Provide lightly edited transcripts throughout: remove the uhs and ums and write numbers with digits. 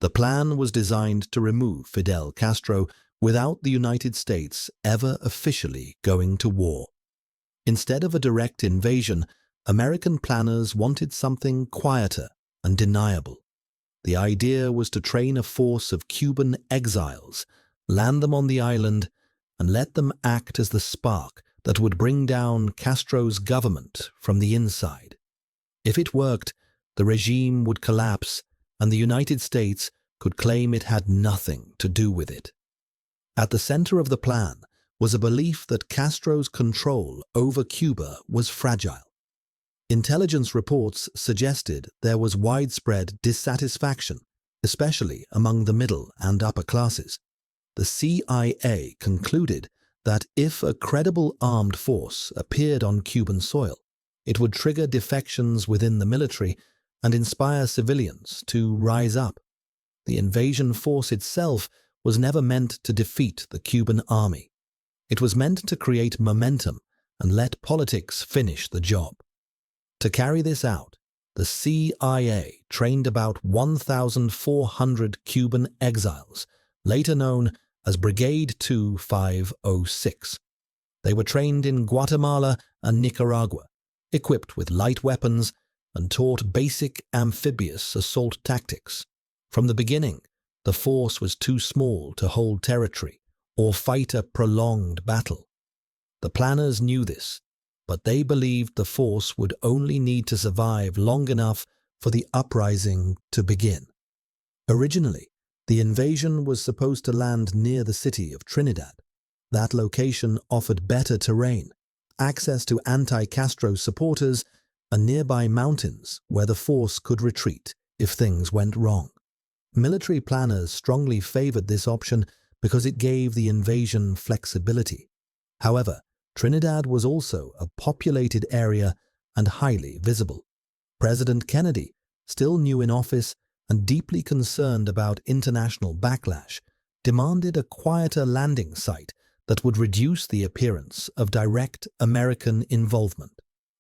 The plan was designed to remove Fidel Castro without the United States ever officially going to war. Instead of a direct invasion, American planners wanted something quieter and deniable. The idea was to train a force of Cuban exiles, land them on the island, and let them act as the spark that would bring down Castro's government from the inside. If it worked, the regime would collapse, and the United States could claim it had nothing to do with it. At the center of the plan was a belief that Castro's control over Cuba was fragile. Intelligence reports suggested there was widespread dissatisfaction, especially among the middle and upper classes. The CIA concluded that if a credible armed force appeared on Cuban soil, it would trigger defections within the military and inspire civilians to rise up. The invasion force itself was never meant to defeat the Cuban army. It was meant to create momentum and let politics finish the job. To carry this out, the CIA trained about 1,400 Cuban exiles, later known as Brigade 2506. They were trained in Guatemala and Nicaragua, equipped with light weapons, and taught basic amphibious assault tactics. From the beginning, the force was too small to hold territory or fight a prolonged battle. The planners knew this, but they believed the force would only need to survive long enough for the uprising to begin. Originally, the invasion was supposed to land near the city of Trinidad. That location offered better terrain, access to anti-Castro supporters, and nearby mountains where the force could retreat if things went wrong. Military planners strongly favored this option because it gave the invasion flexibility. However, Trinidad was also a populated area and highly visible. President Kennedy, still new in office and deeply concerned about international backlash, demanded a quieter landing site that would reduce the appearance of direct American involvement.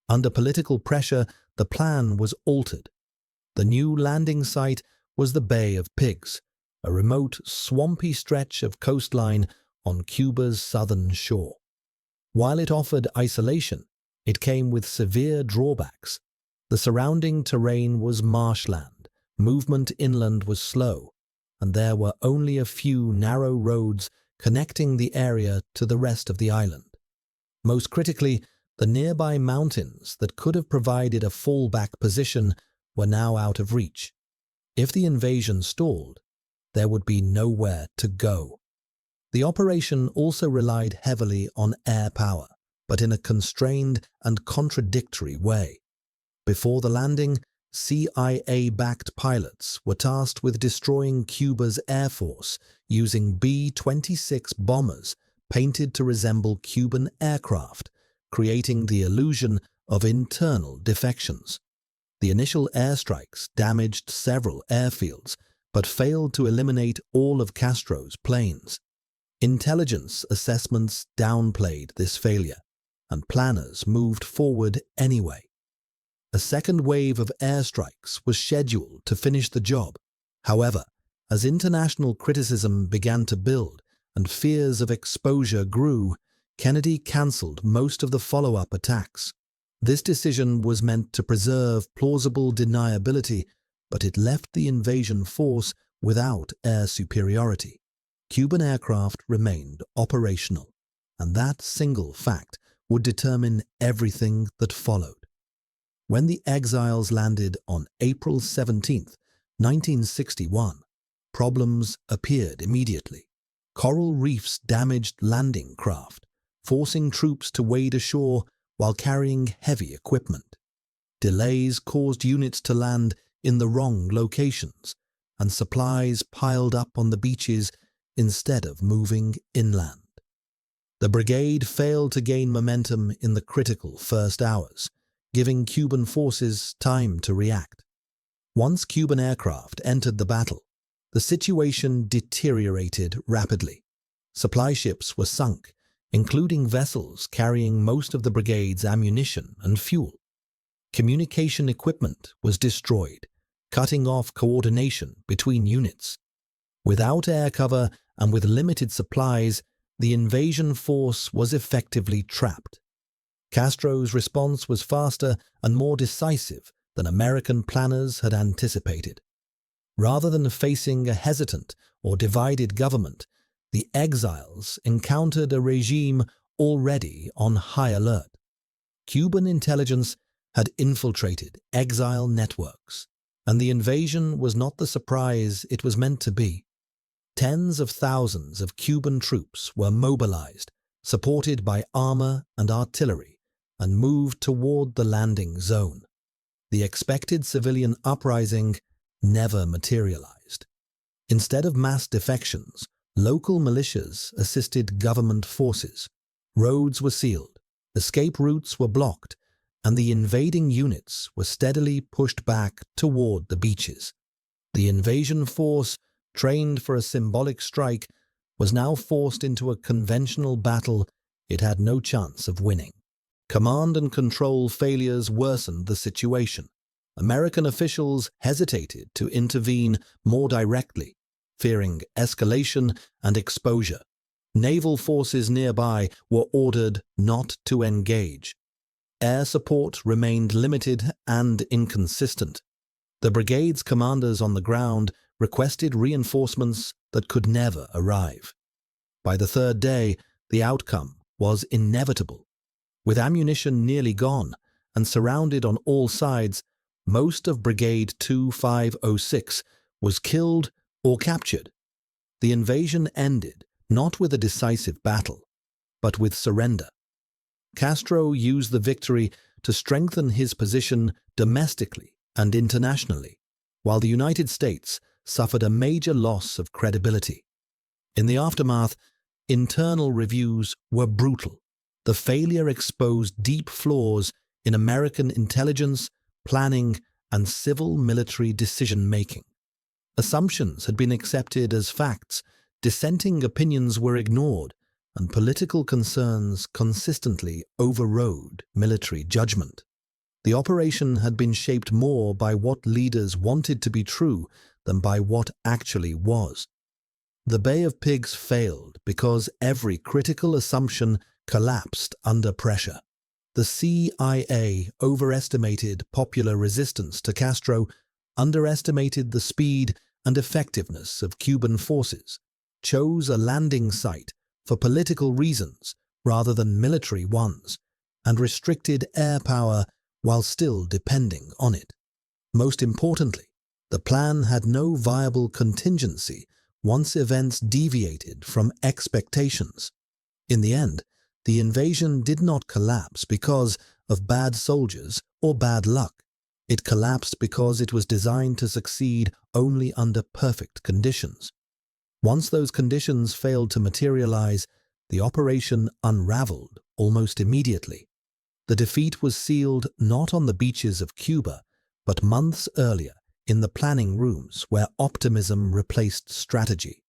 Under political pressure, the plan was altered. The new landing site was the Bay of Pigs, a remote, swampy stretch of coastline on Cuba's southern shore. While it offered isolation, it came with severe drawbacks. The surrounding terrain was marshland, movement inland was slow, and there were only a few narrow roads connecting the area to the rest of the island. Most critically, the nearby mountains that could have provided a fallback position were now out of reach. If the invasion stalled, there would be nowhere to go. The operation also relied heavily on air power, but in a constrained and contradictory way. Before the landing, CIA-backed pilots were tasked with destroying Cuba's air force using B-26 bombers painted to resemble Cuban aircraft, creating the illusion of internal defections. The initial airstrikes damaged several airfields, but failed to eliminate all of Castro's planes. Intelligence assessments downplayed this failure, and planners moved forward anyway. A second wave of airstrikes was scheduled to finish the job. However, as international criticism began to build and fears of exposure grew, Kennedy cancelled most of the follow-up attacks. This decision was meant to preserve plausible deniability, but it left the invasion force without air superiority. Cuban aircraft remained operational, and that single fact would determine everything that followed. When the exiles landed on April 17, 1961, problems appeared immediately. Coral reefs damaged landing craft, forcing troops to wade ashore while carrying heavy equipment. Delays caused units to land in the wrong locations, and supplies piled up on the beaches instead of moving inland. The brigade failed to gain momentum in the critical first hours, giving Cuban forces time to react. Once Cuban aircraft entered the battle, the situation deteriorated rapidly. Supply ships were sunk, including vessels carrying most of the brigade's ammunition and fuel. Communication equipment was destroyed, cutting off coordination between units. Without air cover and with limited supplies, the invasion force was effectively trapped. Castro's response was faster and more decisive than American planners had anticipated. Rather than facing a hesitant or divided government, the exiles encountered a regime already on high alert. Cuban intelligence had infiltrated exile networks, and the invasion was not the surprise it was meant to be. Tens of thousands of Cuban troops were mobilized, supported by armor and artillery, and moved toward the landing zone. The expected civilian uprising never materialized. Instead of mass defections, local militias assisted government forces. Roads were sealed, escape routes were blocked, and the invading units were steadily pushed back toward the beaches. The invasion force, trained for a symbolic strike, was now forced into a conventional battle it had no chance of winning. Command and control failures worsened the situation. American officials hesitated to intervene more directly, fearing escalation and exposure. Naval forces nearby were ordered not to engage. Air support remained limited and inconsistent. The brigade's commanders on the ground requested reinforcements that could never arrive. By the third day, the outcome was inevitable. With ammunition nearly gone and surrounded on all sides, most of Brigade 2506 was killed or captured. The invasion ended not with a decisive battle, but with surrender. Castro used the victory to strengthen his position domestically and internationally, while the United States suffered a major loss of credibility. In the aftermath, internal reviews were brutal. The failure exposed deep flaws in American intelligence, planning, and civil military decision-making. Assumptions had been accepted as facts, dissenting opinions were ignored, and political concerns consistently overrode military judgment. The operation had been shaped more by what leaders wanted to be true than by what actually was. The Bay of Pigs failed because every critical assumption collapsed under pressure. The CIA overestimated popular resistance to Castro, underestimated the speed and effectiveness of Cuban forces, chose a landing site for political reasons rather than military ones, and restricted air power while still depending on it. Most importantly, the plan had no viable contingency once events deviated from expectations. In the end, the invasion did not collapse because of bad soldiers or bad luck. It collapsed because it was designed to succeed only under perfect conditions. Once those conditions failed to materialize, the operation unraveled almost immediately. The defeat was sealed not on the beaches of Cuba, but months earlier in the planning rooms where optimism replaced strategy.